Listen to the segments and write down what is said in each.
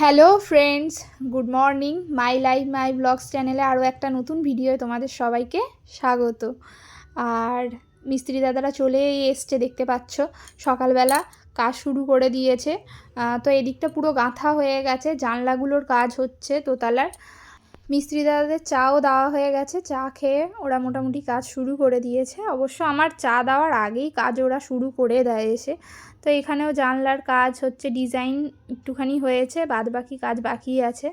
Hello friends, good morning. My life my blogs চ্যানেলে আরও একটা নতুন ভিডিও তোমাদের সবাইকে স্বাগত। আর মিস্ত্রি দাদারা চলেই এসছে, দেখতে পাচ্ছ সকালবেলা কাজ শুরু করে দিয়েছে। তো এদিকটা পুরো গাঁথা হয়ে গেছে, জানলাগুলোর কাজ হচ্ছে দোতলার। মিস্ত্রি দাদাদের চাও দেওয়া হয়ে গেছে, চা খেয়ে ওরা মোটামুটি কাজ শুরু করে দিয়েছে। অবশ্য আমার চা দেওয়ার আগেই কাজ ওরা শুরু করে দেয় এসে। তো এখানেও জানলার কাজ হচ্ছে, ডিজাইন একটুখানি হয়েছে, বাদ বাকি কাজ বাকি আছে।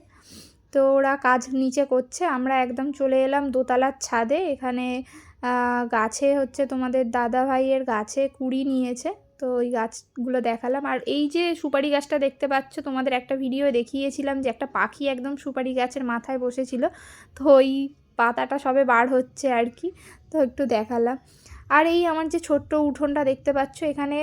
তো ওরা কাজ নিচে করছে, আমরা একদম চলে এলাম দোতলার ছাদে। এখানে গাছে হচ্ছে তোমাদের দাদা ভাইয়ের গাছে কুড়ি নিয়েছে, তো ওই গাছগুলো দেখালাম। আর এই যে সুপারি গাছটা দেখতে পাচ্ছ, তোমাদের একটা ভিডিও দেখিয়েছিলাম যে একটা পাখি একদম সুপারি গাছের মাথায় বসেছিল, তো ওই পাতাটা সবে বার হচ্ছে আর কি, তো একটু দেখালাম। আর এই আমার যে ছোট্ট উঠোনটা দেখতে পাচ্ছ, এখানে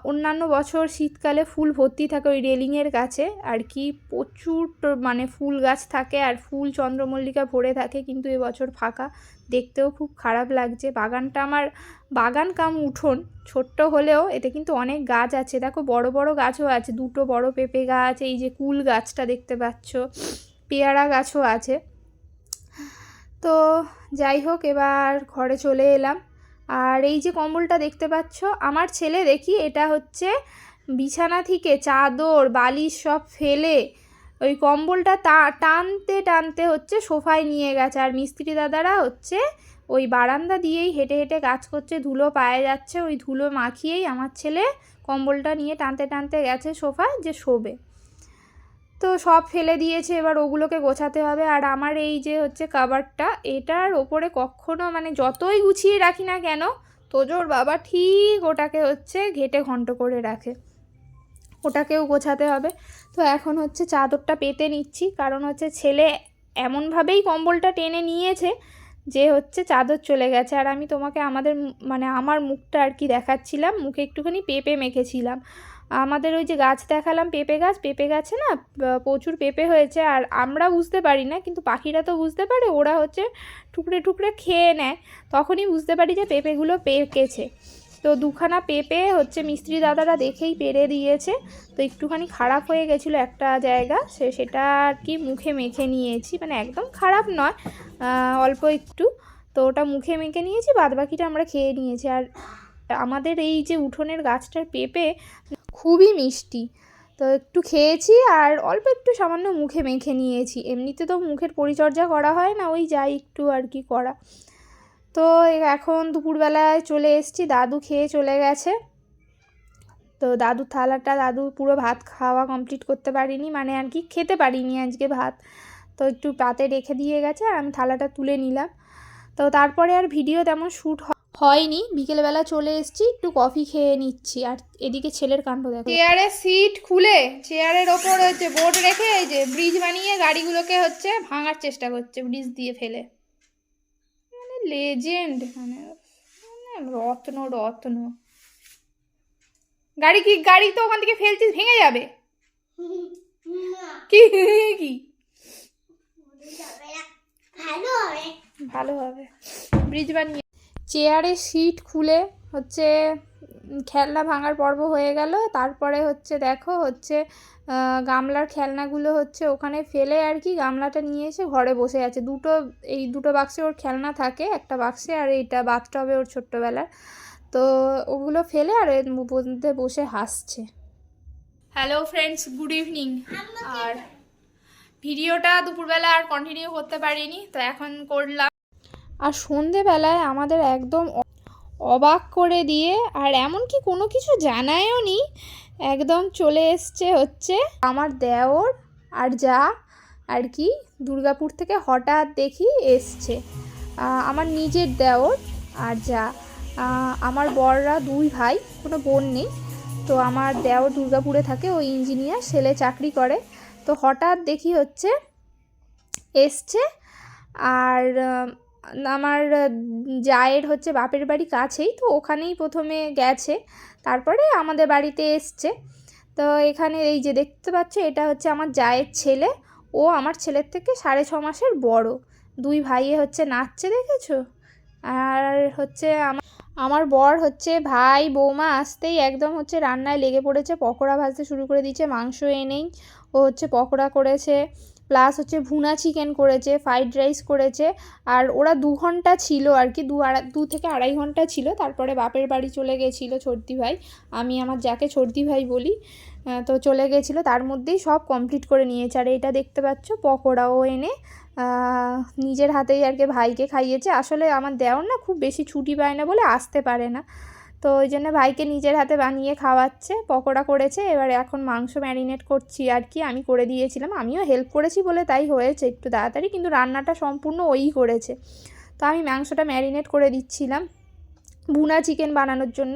অন্যান্য বছর শীতকালে ফুল ভর্তি থাকে ওই রেলিংয়ের কাছে আর কি, প্রচুর মানে ফুল গাছ থাকে আর ফুল চন্দ্রমল্লিকা ভরে থাকে, কিন্তু এবছর ফাঁকা, দেখতেও খুব খারাপ লাগছে। বাগানটা আমার বাগান কাম উঠোন, ছোট্ট হলেও এতে কিন্তু অনেক গাছ আছে। দেখো বড় বড় গাছও আছে, দুটো বড় পেঁপে গাছ, এই যে কুল গাছটা দেখতে পাচ্ছ, পেয়ারা গাছও আছে। তো যাই হোক, এবার ঘরে চলে এলাম। আর এই যে কম্বলটা দেখতে পাচ্ছ, আমার ছেলে দেখি এটা হচ্ছে বিছানা থেকে চাদর বালিশ সব ফেলে ওই কম্বলটা টানতে টানতে হচ্ছে সোফায় নিয়ে গেছে। আর মিস্ত্রি দাদারা হচ্ছে ওই বারান্দা দিয়েই হেঁটে হেঁটে কাজ করছে, ধুলো পায়ে যাচ্ছে, ওই ধুলো মাখিয়েই আমার ছেলে কম্বলটা নিয়ে টানতে টানতে গেছে সোফায় যে শোবে। তো সব ফেলে দিয়েছে, এবার ওগুলোকে গোছাতে হবে। আর আমার এই যে হচ্ছে কাভারটা, এটার ওপরে কখনো মানে যতই গুছিয়ে রাখি না কেন, তোজোর বাবা ঠিক ওটাকে হচ্ছে ঘেটে ঘন্ট করে রাখে, ওটাকেও গোছাতে হবে। তো এখন হচ্ছে চাদরটা পেতে নিচ্ছি, কারণ হচ্ছে ছেলে এমনভাবেই কম্বলটা টেনে নিয়েছে যে হচ্ছে চাদর চলে গেছে। আর আমি তোমাকে আমাদের মানে আমার মুখটা আর কি দেখাচ্ছিলাম, মুখে একটুখানি পেঁপে মেখেছিলাম। আমাদের ওই যে গাছ দেখালাম, পেঁপে গাছে না প্রচুর পেঁপে হয়েছে। আর আমরা বুঝতে পারি না, কিন্তু পাখিরা তো বুঝতে পারে, ওরা হচ্ছে টুকরে টুকরে খেয়ে নেয়, তখনই বুঝতে পারি যে পেঁপেগুলো পেকেছে। তো দুখানা পেঁপে হচ্ছে মিস্ত্রি দাদারা দেখেই পেরে দিয়েছে। তো একটুখানি খারাপ হয়ে গেছিলো একটা জায়গা, সেটা আর কি মুখে মেখে নিয়েছি, মানে একদম খারাপ নয়, অল্প একটু। তো ওটা মুখে মেখে নিয়েছি, বাদবাকিটা আমরা খেয়ে নিয়েছি। আর আমাদের এই যে উঠোনের গাছটার পেঁপে খুবই মিষ্টি, তো একটু খেয়েছি আর অল্প একটু সামান্য মুখে মেখে নিয়েছি। এমনিতে তো মুখের পরিচর্যা করা হয় না, ওই যাই একটু আর কি করা। তো এখন দুপুরবেলায় চলে এসেছি, দাদু খেয়ে চলে গেছে। তো দাদুর থালাটা, দাদু পুরো ভাত খাওয়া কমপ্লিট করতে পারিনি, মানে আর কি খেতে পারিনি আজকে ভাত, তো একটু পাতে রেখে দিয়ে গেছে আর আমি থালাটা তুলে নিলাম। তো তারপরে আর ভিডিও তেমন শ্যুট হয়নি, বিকেলবেলা চলে এসেছি, একটু কফি খেয়ে নিচ্ছি। আর এদিকে ছেলের কাণ্ড দেখো, চেয়ারের সিট খুলে চেয়ারের ওপর হচ্ছে বোর্ড রেখে এই যে ব্রিজ বানিয়ে গাড়িগুলোকে হচ্ছে ভাঙার চেষ্টা করছে, ব্রিজ দিয়ে ফেলে। মানে লেজেন্ড, মানে রত্ন রত্ন। গাড়ি তো ওখান থেকে ফেলছিস, ভেঙে যাবে। কি কি ভালো হবে ব্রিজ বানিয়ে। চেয়ারের সিট খুলে হচ্ছে খেলনা ভাঙার পর্ব হয়ে গেল। তারপরে হচ্ছে দেখো হচ্ছে গামলার খেলনাগুলো হচ্ছে ওখানে ফেলে আর কি, গামলাটা নিয়ে এসে ঘরে বসে আছে। এই দুটো বাক্সে ওর খেলনা থাকে, একটা বাক্সে, আর এইটা বাথটবে ওর ছোট্টবেলার। তো ওগুলো ফেলে আর এর মধ্যে বসে হাসছে। Hello friends, good evening. আর ভিডিওটা দুপুরবেলা আর কন্টিনিউ করতে পারিনি, তো এখন করলাম। আর সন্ধেবেলায় আমাদের একদম অবাক করে দিয়ে, আর এমনকি কোনো কিছু জানায়ও নি, একদম চলে এসছে হচ্ছে আমার দেওর আর যা আর কি, দুর্গাপুর থেকে হঠাৎ দেখি এসছে। আমার নিজের দেওর আর যা, আমার বড়রা দুই ভাই, কোনো বোন নেই। তো আমার দেওর দুর্গাপুরে থাকে, ওই ইঞ্জিনিয়ার ছেলে চাকরি করে। তো হঠাৎ দেখি হচ্ছে এসছে। আর আমার জায়ের হচ্ছে বাপের বাড়ি কাছেই, তো ওখানেই প্রথমে গেছে, তারপরে আমাদের বাড়িতে এসছে। তো এখানে এই যে দেখতে পাচ্ছ, এটা হচ্ছে আমার জায়ের ছেলে, ও আমার ছেলের থেকে 6.5 মাসের বড়। দুই ভাইয়ে হচ্ছে নাচছে, দেখেছো? আর হচ্ছে আমার বর হচ্ছে ভাই বৌমা আসতেই একদম হচ্ছে রান্নায় লেগে পড়েছে, পকোড়া ভাজতে শুরু করে দিয়েছে, মাংস এনেই ও হচ্ছে পকোড়া করেছে, প্লাস হচ্ছে ভুনা চিকেন করেছে, ফ্রাইড রাইস করেছে। আর ওরা 2 ঘন্টা ছিল আর কি, 2 থেকে আড়াই ঘন্টা ছিল। তারপরে বাপের বাড়ি চলে গেছিলো ছোটদি ভাই, আমি আমার যাকে ছোটদি ভাই বলি, তো চলে গেছিলো, তার মধ্যেই সব কমপ্লিট করে নিয়েছে। আর এটা দেখতে পাচ্ছ পকোড়াও এনে নিজের হাতেই আর কি ভাইকে খাইয়েছে। আসলে আমার দেওর না খুব বেশি ছুটি পায় না বলে আসতে পারে না, তো ওই জন্য ভাইকে নিজের হাতে বানিয়ে খাওয়াচ্ছে। পকোড়া করেছে, এবার এখন মাংস ম্যারিনেট করছি আর কি, আমি করে দিয়েছিলাম, আমিও হেল্প করেছি বলে তাই হয়েছে একটু তাড়াতাড়ি, কিন্তু রান্নাটা সম্পূর্ণ ওই করেছে। তো আমি মাংসটা ম্যারিনেট করে দিচ্ছিলাম ভুনা চিকেন বানানোর জন্য।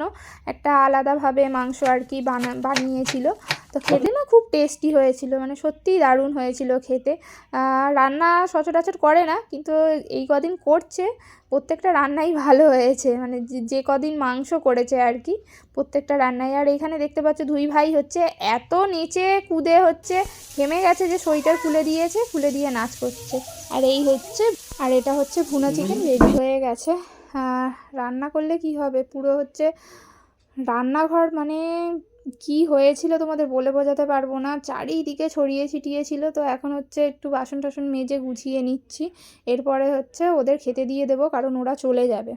একটা আলাদাভাবে মাংস আর কি বানিয়েছিল, তো খেতে না খুব টেস্টি হয়েছিল, মানে সত্যিই দারুণ হয়েছিল খেতে। রান্না সচরাচর করে না, কিন্তু এই কদিন করছে, প্রত্যেকটা রান্নাই ভালো হয়েছে, মানে যে কদিন মাংস করেছে আর কি প্রত্যেকটা রান্নাই। আর এখানে দেখতে পাচ্ছ দুই ভাই হচ্ছে এত নিচে কুদে হচ্ছে ঘেমে গেছে যে সোয়েটার খুলে দিয়েছে, খুলে দিয়ে নাচ করছে। আর এই হচ্ছে, আর এটা হচ্ছে ভুনা চিকেন রেডি হয়ে গেছে। রান্না করলে কি হবে, পুরো হচ্ছে রান্নাঘর মানে কি হয়েছিল তোমাদের বলে বোঝাতে পারবো না, চারিদিকে ছড়িয়ে ছিটিয়ে ছিল। তো এখন হচ্ছে একটু বাসন টাসন মেজে গুছিয়ে নিচ্ছি, এরপরে হচ্ছে ওদের খেতে দিয়ে দেবো, কারণ ওরা চলে যাবে।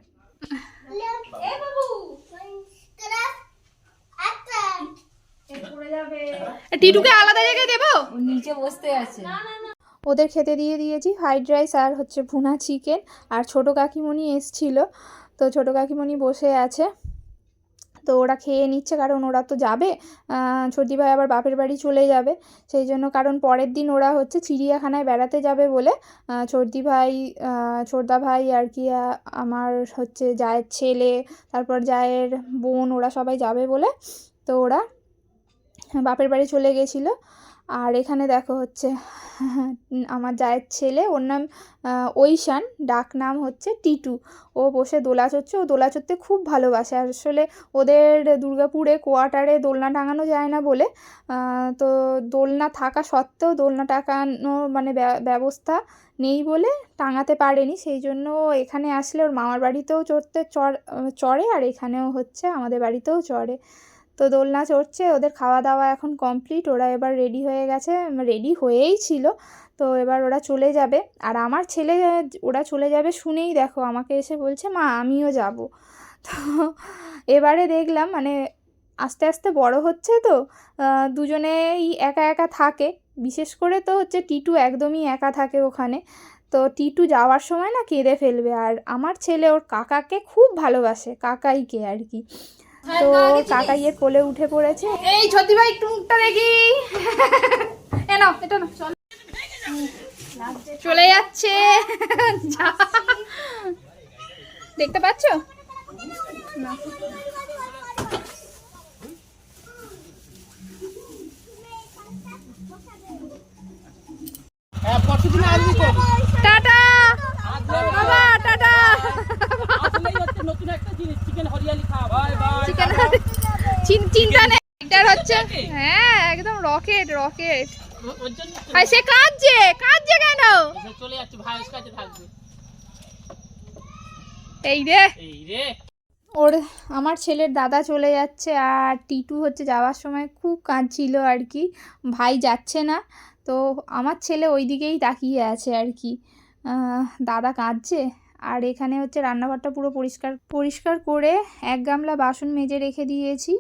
টিটুকে আলাদা জায়গায় দেবো, নিচে বসতে আছে। ওদের খেতে দিয়ে দিয়েছি ফ্রাইড রাইস আর হচ্ছে ভুনা চিকেন। আর ছোটো কাকিমণি এসছিল, তো ছোটো কাকিমণি বসে আছে, তো ওরা খেয়ে নিচ্ছে, কারণ ওরা তো যাবে, ছোটি ভাই আবার বাপের বাড়ি চলে যাবে সেই জন্য। কারণ পরের দিন ওরা হচ্ছে চিড়িয়াখানায় বেড়াতে যাবে বলে, ছোটদা ভাই আর কি, আমার হচ্ছে জায়ের ছেলে, তারপর জায়ের বোন, ওরা সবাই যাবে বলে তো ওরা বাপের বাড়ি চলে গেছিলো। আর এখানে দেখো হচ্ছে আমার জায়ের ছেলে, ওর নাম ঐশান, ডাক নাম হচ্ছে টিটু, ও বসে দোলা চড়ছে। ও দোলা চড়তে খুব ভালোবাসে। আসলে ওদের দুর্গাপুরে কোয়ার্টারে দোলনা টাঙানো যায় না বলে, তো দোলনা থাকা সত্ত্বেও দোলনা টাঙানো মানে ব্যবস্থা নেই বলে টাঙাতে পারেনি, সেই জন্য এখানে আসলে ওর মামার বাড়িতেও চড়ে, আর এখানেও হচ্ছে আমাদের বাড়িতেও চড়ে। তো দোলনা চড়ছে, ওদের খাওয়া দাওয়া এখন কমপ্লিট, ওরা এবার রেডি হয়ে গেছে, রেডি হয়েই ছিল, তো এবার ওরা চলে যাবে। আর আমার ছেলে ওরা চলে যাবে শুনেই দেখো আমাকে এসে বলছে মা আমিও যাব। তো এবারে দেখলাম মানে আস্তে আস্তে বড় হচ্ছে, তো দুজনেই একা একা থাকে, বিশেষ করে তো হচ্ছে টিটু একদমই একা থাকে ওখানে। তো টিটু যাওয়ার সময় না কেঁদে ফেলবে। আর আমার ছেলে ওর কাকাকে খুব ভালোবাসে, কাকাইকে আর কি, তো কাকাইয়ের কোলে উঠে পড়েছে। এই ছোটি ভাই একটু মুখটা দেখি, এটা না চলে যাচ্ছে, দেখতে পাচ্ছ না? টাটা বাবা, টাটা। চিন্তা নেই, এটার হচ্ছে হ্যাঁ একদম রকেট রকেট। আর সে কাঁদছে কেন? চলে যাচ্ছে ভাইয়ের কাছে থাকবে। এই রে ওর আমার ছেলের দাদা চলে যাচ্ছে, আর টিটু হচ্ছে যাওয়ার সময় খুব কাঁদছিল আর কি, ভাই যাচ্ছে না। তো আমার ছেলে ওই দিকেই তাকিয়ে আছে আর কি, দাদা কাঁদছে। আর এখানে হচ্ছে রান্নাঘরটা পুরো পরিষ্কার করে এক গামলা বাসন মেজে রেখে দিয়েছি।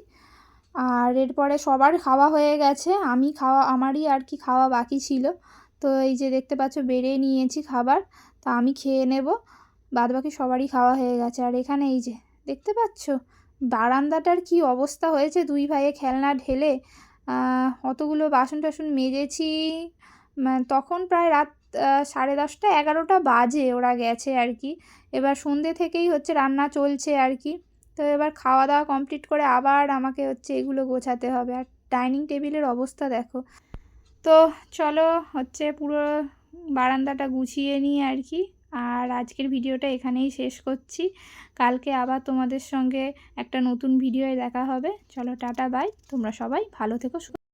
আর এরপরে সবার খাওয়া হয়ে গেছে, আমারই আর কি খাওয়া বাকি ছিল। তো এই যে দেখতে পাচ্ছ বেড়ে নিয়েছি খাবার, তো আমি খেয়ে নেব, বাদবাকি সবারই খাওয়া হয়ে গেছে। আর এখানে এই যে দেখতে পাচ্ছ বারান্দাটার কি অবস্থা হয়েছে, দুই ভাইয়ে খেলনা ঢেলে অতগুলো বাসন টাসন মেজেছি। তখন প্রায় রাত 10:30 11টা বাজে ওরা গেছে আর কি। এবার সন্ধ্যে থেকেই হচ্ছে রান্না চলছে আর কি। তো এবার খাওয়া দাওয়া কমপ্লিট করে আবার আমাকে হচ্ছে এগুলো গোছাতে হবে। আর ডাইনিং টেবিলের অবস্থা দেখো। তো চলো হচ্ছে পুরো বারান্দাটা গুছিয়ে নিই আর কি। আর আজকের ভিডিওটা এখানেই শেষ করছি, কালকে আবার তোমাদের সঙ্গে একটা নতুন ভিডিওয় দেখা হবে। চলো টাটা বাই, তোমরা সবাই ভালো থেকো।